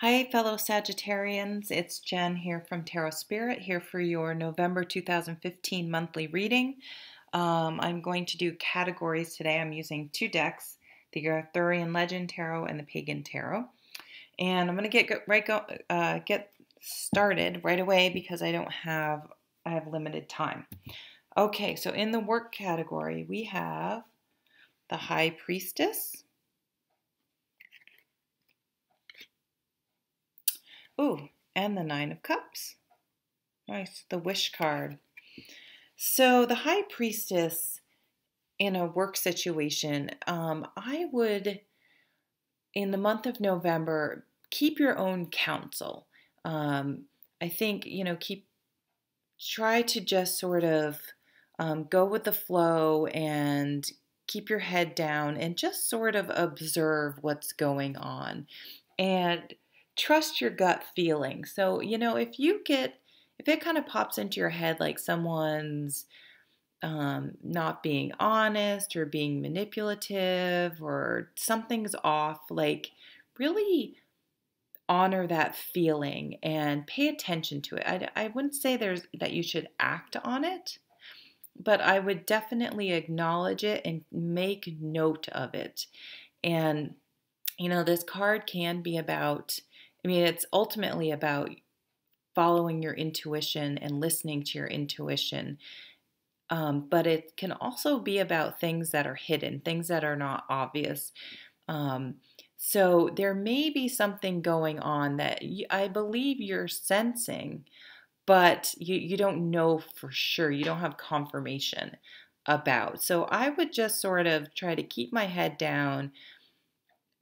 Hi, fellow Sagittarians. It's Jen here from Tarot Spirit, here for your November 2015 monthly reading. I'm going to do categories today. I'm using two decks, the Arthurian Legend Tarot and the Pagan Tarot. And I'm going to get started right away because I have limited time. Okay, so in the work category, we have the High Priestess. Ooh, and the Nine of Cups. Nice, the Wish card. So the High Priestess in a work situation, I would, in the month of November, keep your own counsel. I think, try to just sort of go with the flow and keep your head down and just sort of observe what's going on and trust your gut feeling. So, if it kind of pops into your head like someone's not being honest or being manipulative or something's off, like really honor that feeling and pay attention to it. I wouldn't say that you should act on it, but I would definitely acknowledge it and make note of it. And, this card can be it's ultimately about following your intuition and listening to your intuition. But it can also be about things that are hidden, things that are not obvious. So there may be something going on that I believe you're sensing, but you don't know for sure. You don't have confirmation about. So I would just sort of try to keep my head down,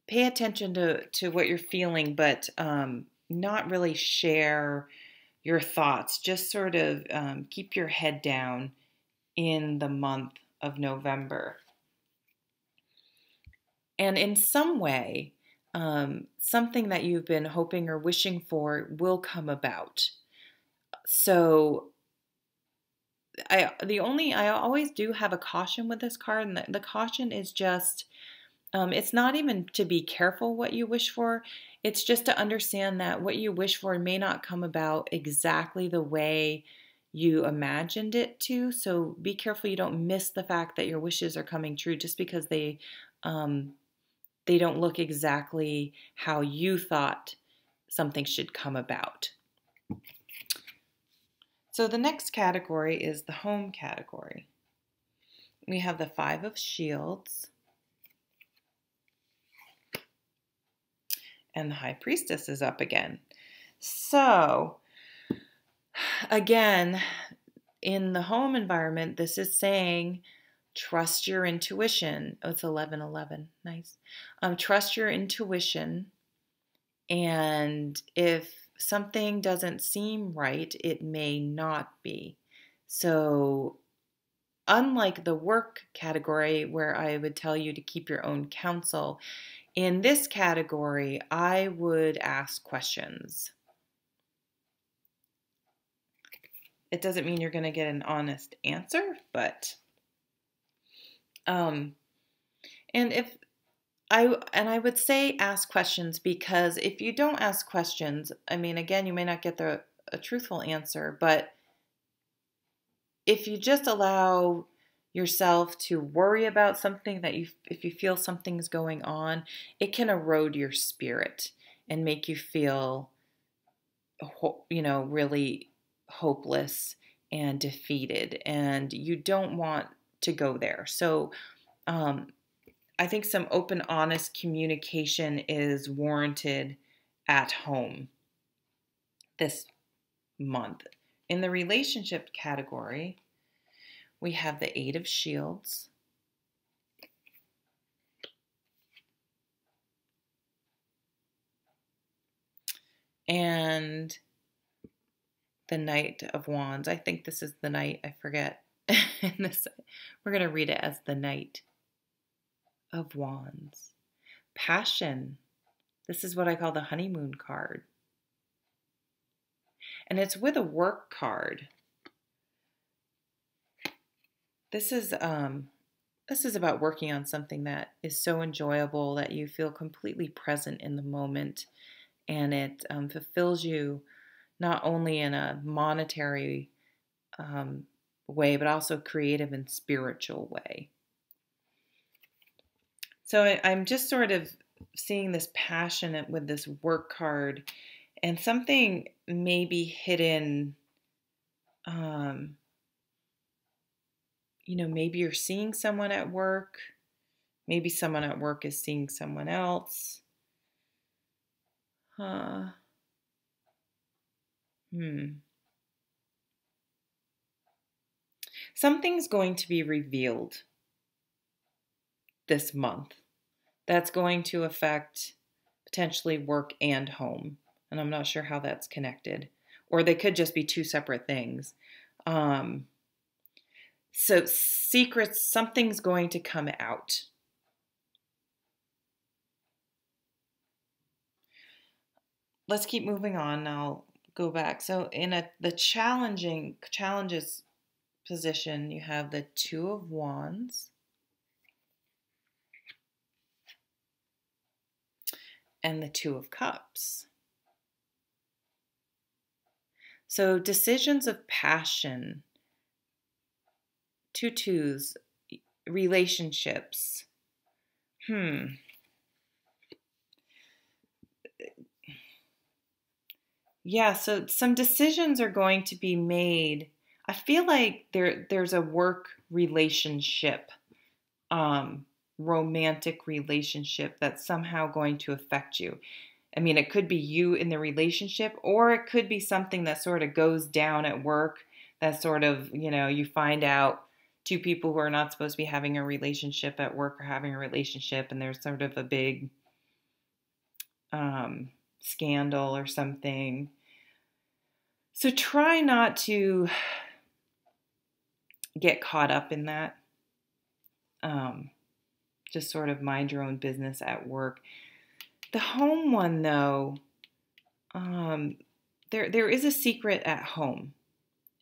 pay attention to what you're feeling, but not really share your thoughts. Just sort of keep your head down in the month of November. And in some way, something that you've been hoping or wishing for will come about. So I always do have a caution with this card, and the caution is just, it's not even to be careful what you wish for. It's just to understand that what you wish for may not come about exactly the way you imagined it to. So be careful you don't miss the fact that your wishes are coming true just because they don't look exactly how you thought something should come about. So the next category is the home category. We have the Five of Shields and the High Priestess is up again. So again, in the home environment, this is saying trust your intuition. Oh, it's 11:11. Nice. Trust your intuition. And if something doesn't seem right, it may not be. So unlike the work category where I would tell you to keep your own counsel, in this category, I would ask questions. It doesn't mean you're going to get an honest answer, but and I would say ask questions, because if you don't ask questions, again, you may not get a truthful answer, but if you just allow yourself to worry about something if you feel something's going on, it can erode your spirit and make you feel, really hopeless and defeated, and you don't want to go there. So I think some open, honest communication is warranted at home this month. In the relationship category, we have the Eight of Shields and the Knight of Wands. I think this is the Knight. I forget. We're going to read it as the Knight of Wands. Passion. This is what I call the honeymoon card. And it's with a work card. This is about working on something that is so enjoyable that you feel completely present in the moment and it fulfills you not only in a monetary way, but also creative and spiritual way. So I'm just sort of seeing this passionate with this work card, and something maybe hidden. Maybe you're seeing someone at work. Maybe someone at work is seeing someone else. Hmm. Something's going to be revealed this month that's going to affect potentially work and home. And I'm not sure how that's connected. Or they could just be two separate things. So secrets, something's going to come out. Let's keep moving on. I'll go back. So in the challenges position, you have the Two of Wands and the Two of Cups. So decisions of passion, two twos, relationships. Yeah, so some decisions are going to be made. I feel like there's a work relationship, romantic relationship that's somehow going to affect you. I mean, it could be you in the relationship, or it could be something that sort of goes down at work that sort of, you find out two people who are not supposed to be having a relationship at work are having a relationship, and there's sort of a big scandal or something. So try not to get caught up in that. Just sort of mind your own business at work. The home one, though, there is a secret at home,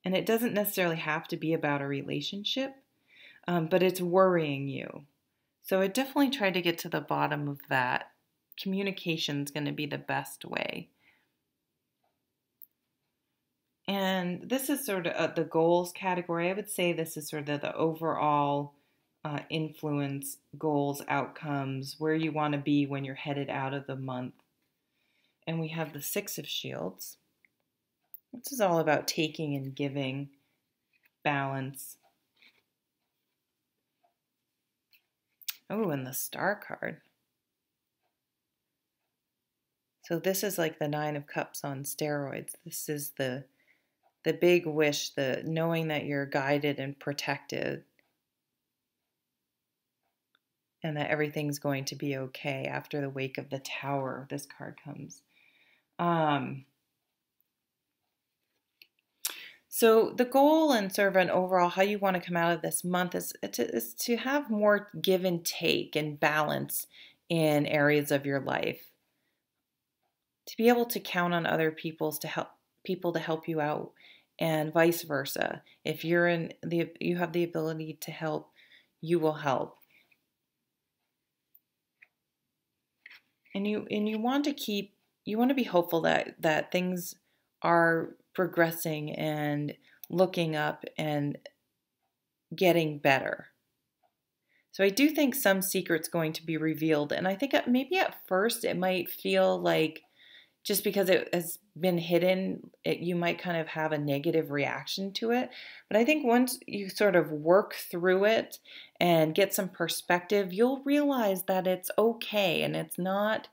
and it doesn't necessarily have to be about a relationship, but it's worrying you. So I definitely try to get to the bottom of that. Communication is going to be the best way. And this is sort of the goals category. I would say this is sort of the overall influence, goals, outcomes, where you want to be when you're headed out of the month. And we have the Six of Shields. This is all about taking and giving, balance. Oh, and the Star card. So this is like the Nine of Cups on steroids. This is the big wish, the knowing that you're guided and protected, and that everything's going to be okay after the wake of the Tower. This card comes. So the goal and sort of an overall how you want to come out of this month is to have more give and take and balance in areas of your life. To be able to count on other people to help you out, and vice versa. If you have the ability to help, you will help. And you want to be hopeful that things are progressing and looking up and getting better. So I do think some secret's going to be revealed, and I think maybe at first it might feel like just because it has been hidden, you might kind of have a negative reaction to it. But I think once you sort of work through it and get some perspective, you'll realize that it's okay and it's not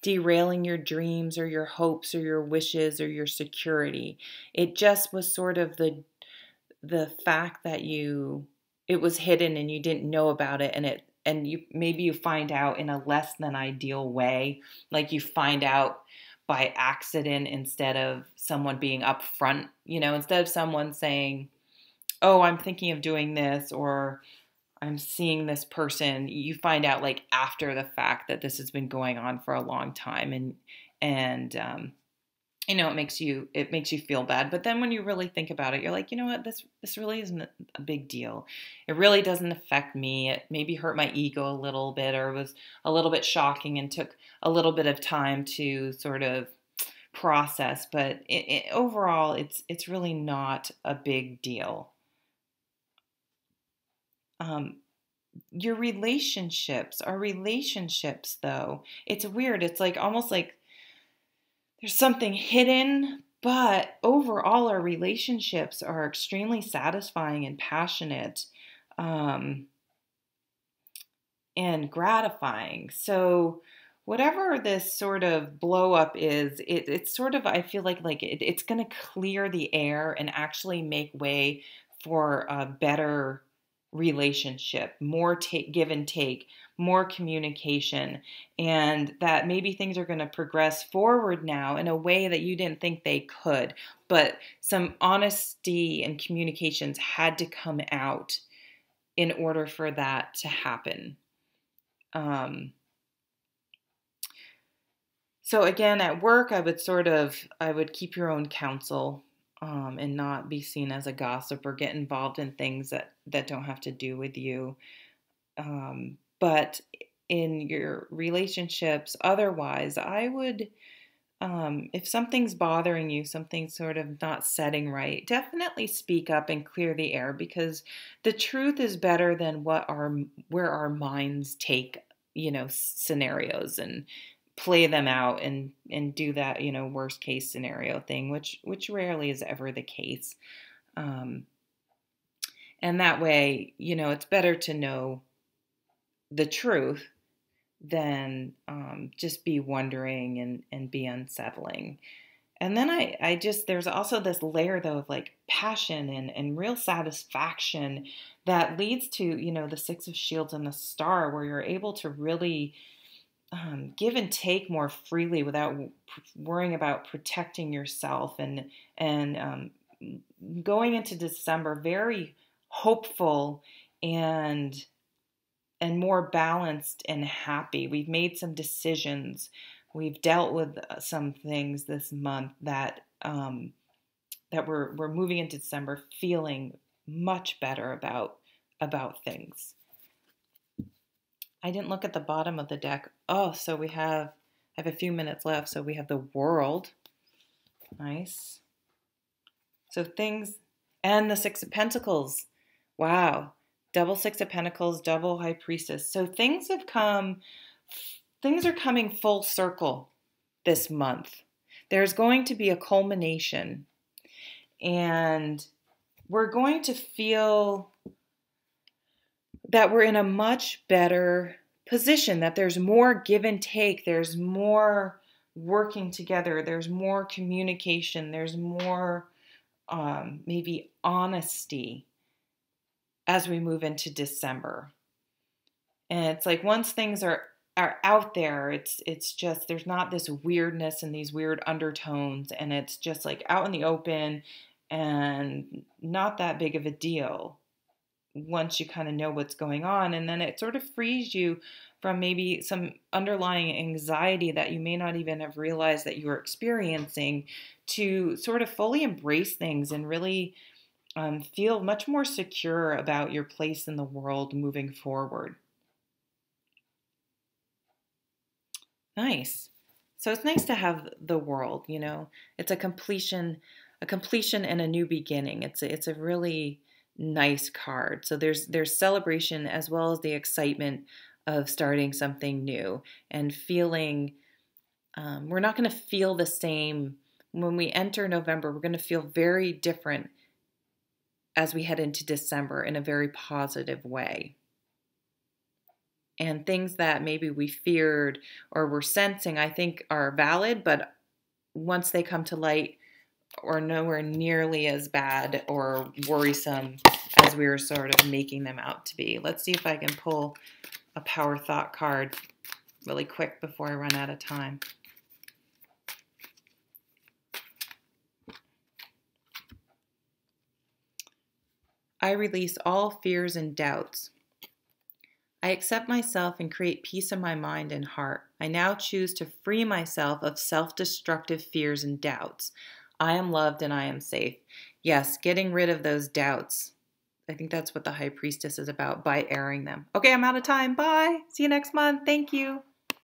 derailing your dreams or your hopes or your wishes or your security. It just was sort of the fact that it was hidden and you didn't know about it, and you find out in a less than ideal way, like you find out by accident instead of someone being upfront, instead of someone saying, "Oh, I'm thinking of doing this," or "I'm seeing this person," you find out like after the fact that this has been going on for a long time, and I know it makes you feel bad, but then when you really think about it, you're like, you know what, this really isn't a big deal. It really doesn't affect me. It maybe hurt my ego a little bit, or was a little bit shocking and took a little bit of time to sort of process, but overall, it's really not a big deal. Um, your relationships, our relationships, though, it's weird. It's like almost like there's something hidden, but overall, our relationships are extremely satisfying and passionate, um, and gratifying. So, whatever this sort of blow up is, it's sort of, I feel like it's going to clear the air and actually make way for a better relationship, more give and take, more communication, and that maybe things are going to progress forward now in a way that you didn't think they could. But some honesty and communications had to come out in order for that to happen. So again, at work, I would keep your own counsel, and not be seen as a gossip or get involved in things that don't have to do with you. But in your relationships, otherwise, I would, if something's bothering you, something's sort of not setting right, definitely speak up and clear the air, because the truth is better than where our minds take, scenarios and play them out and do that, worst case scenario thing, which rarely is ever the case. Um, and that way, it's better to know the truth than just be wondering and be unsettling. And then I just, there's also this layer though of like passion and real satisfaction that leads to, the Six of Shields and the Star, where you're able to really give and take more freely without worrying about protecting yourself, and going into December very hopeful and more balanced and happy. We've made some decisions. We've dealt with some things this month that we're moving into December feeling much better about things. I didn't look at the bottom of the deck. Oh, so I have a few minutes left. So we have the World. Nice. So things, and the Six of Pentacles. Wow. Double Six of Pentacles, double High Priestess. So things are coming full circle this month. There's going to be a culmination, and we're going to feel that we're in a much better position, that there's more give and take, there's more working together, there's more communication, there's more maybe honesty as we move into December. And it's like once things are out there, it's just, there's not this weirdness and these weird undertones, and it's just like out in the open and not that big of a deal once you kind of know what's going on. And then it sort of frees you from maybe some underlying anxiety that you may not even have realized that you were experiencing, to sort of fully embrace things and really feel much more secure about your place in the world moving forward. Nice. So it's nice to have the World, it's a completion and a new beginning. It's a really nice card. So there's celebration as well as the excitement of starting something new and feeling, we're not going to feel the same when we enter November. We're going to feel very different as we head into December in a very positive way. And things that maybe we feared or were sensing, I think, are valid, but once they come to light, or nowhere nearly as bad or worrisome as we were sort of making them out to be. Let's see if I can pull a Power Thought card really quick before I run out of time. I release all fears and doubts. I accept myself and create peace in my mind and heart. I now choose to free myself of self destructive fears and doubts. I am loved and I am safe. Yes, getting rid of those doubts. I think that's what the High Priestess is about by airing them. Okay, I'm out of time. Bye. See you next month. Thank you.